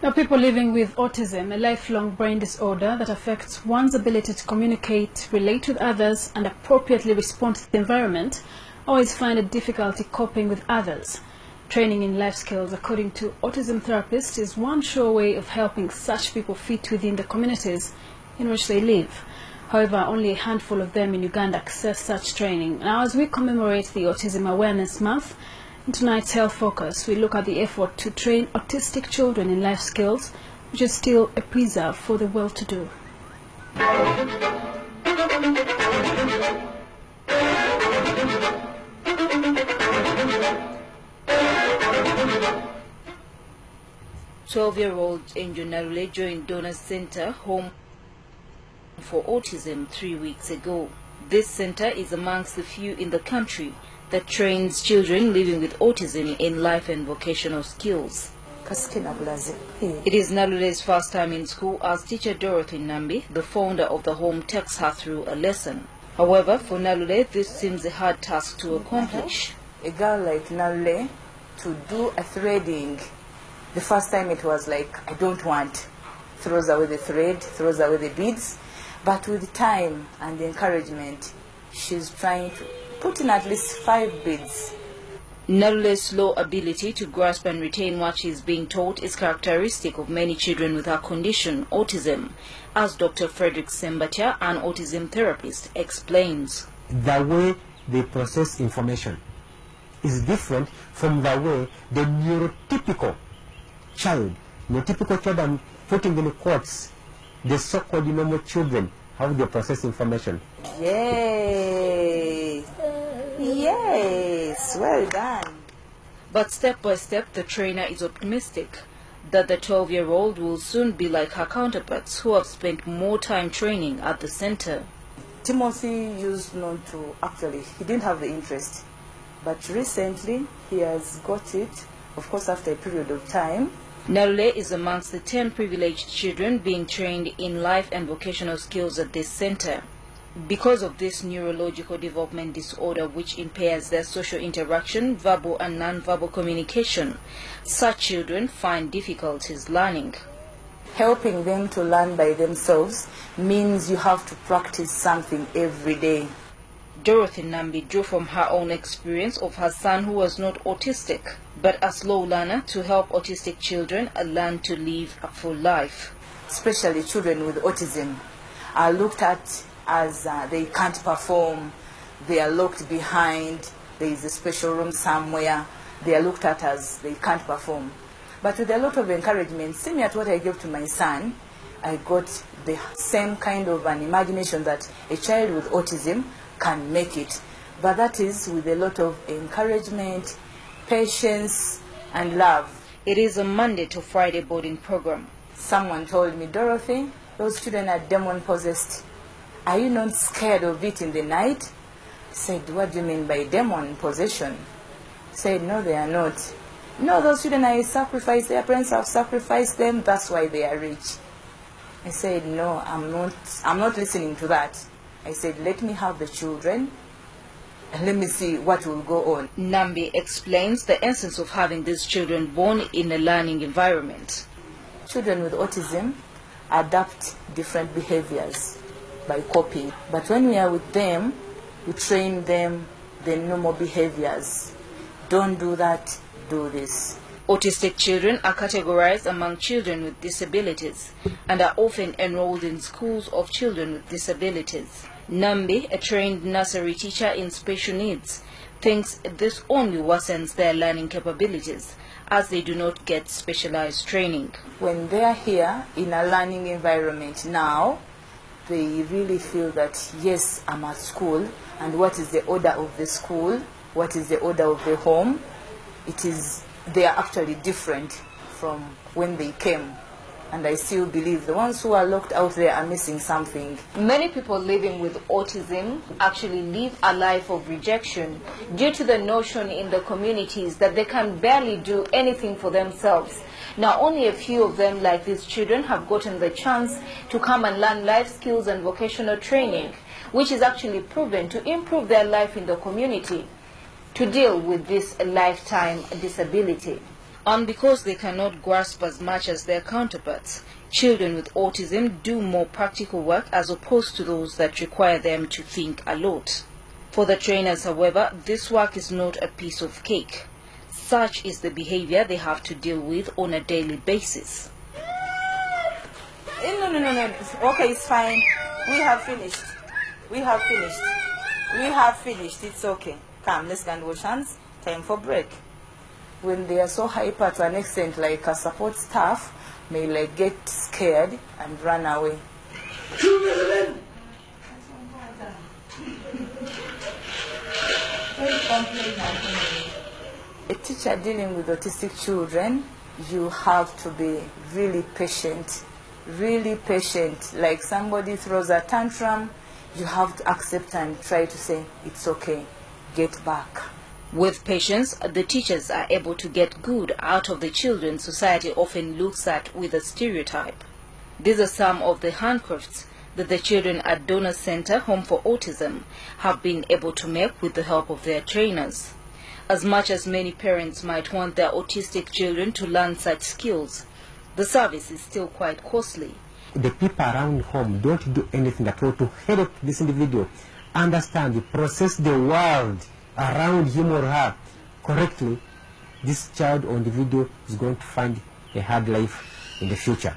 Now, people living with autism, a lifelong brain disorder that affects one's ability to communicate, relate with others, and appropriately respond to the environment, always find a difficulty coping with others. Training in life skills, according to autism therapists, is one sure way of helping such people fit within the communities in which they live. However, only a handful of them in Uganda access such training. Now, as we commemorate the Autism Awareness Month, in tonight's Health Focus, we look at the effort to train autistic children in life skills, which is still a preserve for the well-to-do. 12-year-old Angel Narule joined Donor Center Home for Autism 3 weeks ago. This center is amongst the few in the country that trains children living with autism in life and vocational skills. It is Nalule's first time in school, as teacher Dorothy Nambi, the founder of the home, takes her through a lesson. However, for Nalule, this seems a hard task to accomplish. A girl like Nalule, to do a threading, the first time it was like, I don't want. Throws away the thread, throws away the beads. But with time and encouragement, she's trying to put in at least 5 beads. Nalule's slow ability to grasp and retain what she is being taught is characteristic of many children with her condition, autism, as Dr. Frederick Sembatia, an autism therapist, explains. The way they process information is different from the way the neurotypical child, I'm putting in quotes, the so-called normal children, how they process information. Yes, yes, well done. But step by step, the trainer is optimistic that the 12-year-old will soon be like her counterparts who have spent more time training at the center. Timothy used not to, actually, he didn't have the interest. But recently, he has got it, of course, after a period of time. Narule is amongst the 10 privileged children being trained in life and vocational skills at this center. Because of this neurological development disorder which impairs their social interaction, verbal and non-verbal communication, such children find difficulties learning. Helping them to learn by themselves means you have to practice something every day. Dorothy Nambi drew from her own experience of her son who was not autistic, but a slow learner, to help autistic children learn to live a full life. Especially children with autism are looked at as they can't perform, they are locked behind, there is a special room somewhere, they are looked at as they can't perform. But with a lot of encouragement, similar to what I gave to my son, I got the same kind of an imagination that a child with autism can make it. But that is with a lot of encouragement, patience, and love. It is a Monday to Friday boarding program. Someone told me, Dorothy, those children are demon possessed. Are you not scared of it in the night? I said, what do you mean by demon possession? I said, no, they are not. No, those children are sacrificed. Their parents have sacrificed them. That's why they are rich. I said, no, I'm not listening to that. I said, let me have the children and let me see what will go on. Nambi explains the essence of having these children born in a learning environment. Children with autism adapt different behaviors by copying. But when we are with them, we train them the normal behaviors. Don't do that, do this. Autistic children are categorized among children with disabilities and are often enrolled in schools of children with disabilities. Nambi, a trained nursery teacher in special needs, thinks this only worsens their learning capabilities as they do not get specialized training. When they are here in a learning environment now, they really feel that, yes, I'm at school, and what is the order of the school, what is the order of the home, they are actually different from when they came. And I still believe the ones who are locked out there are missing something. Many people living with autism actually live a life of rejection due to the notion in the communities that they can barely do anything for themselves. Now, only a few of them, like these children, have gotten the chance to come and learn life skills and vocational training, which is actually proven to improve their life in the community to deal with this lifetime disability. And because they cannot grasp as much as their counterparts, children with autism do more practical work as opposed to those that require them to think a lot. For the trainers, however, this work is not a piece of cake. Such is the behavior they have to deal with on a daily basis. No. Okay, it's fine. We have finished. It's okay. Come, let's go and wash hands. Time for break. When they are so hyper to an extent, like a support staff may like get scared and run away. A teacher dealing with autistic children, you have to be really patient. Like somebody throws a tantrum, you have to accept and try to say, it's okay, get back. With patience, the teachers are able to get good out of the children society often looks at with a stereotype. These are some of the handcrafts that the children at Donor Center Home for Autism have been able to make with the help of their trainers. As much as many parents might want their autistic children to learn such skills, the service is still quite costly. The people around home don't do anything at all to help this individual understand, process the world around him or her correctly. This child or individual is going to find a hard life in the future.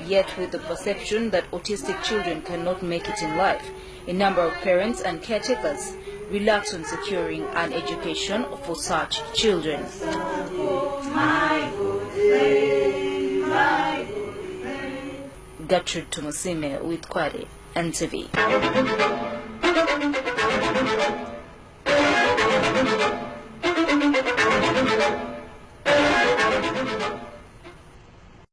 Yet with the perception that autistic children cannot make it in life, a number of parents and caretakers relax on securing an education for such children. Gertrude Tumusime with Kware, NTV.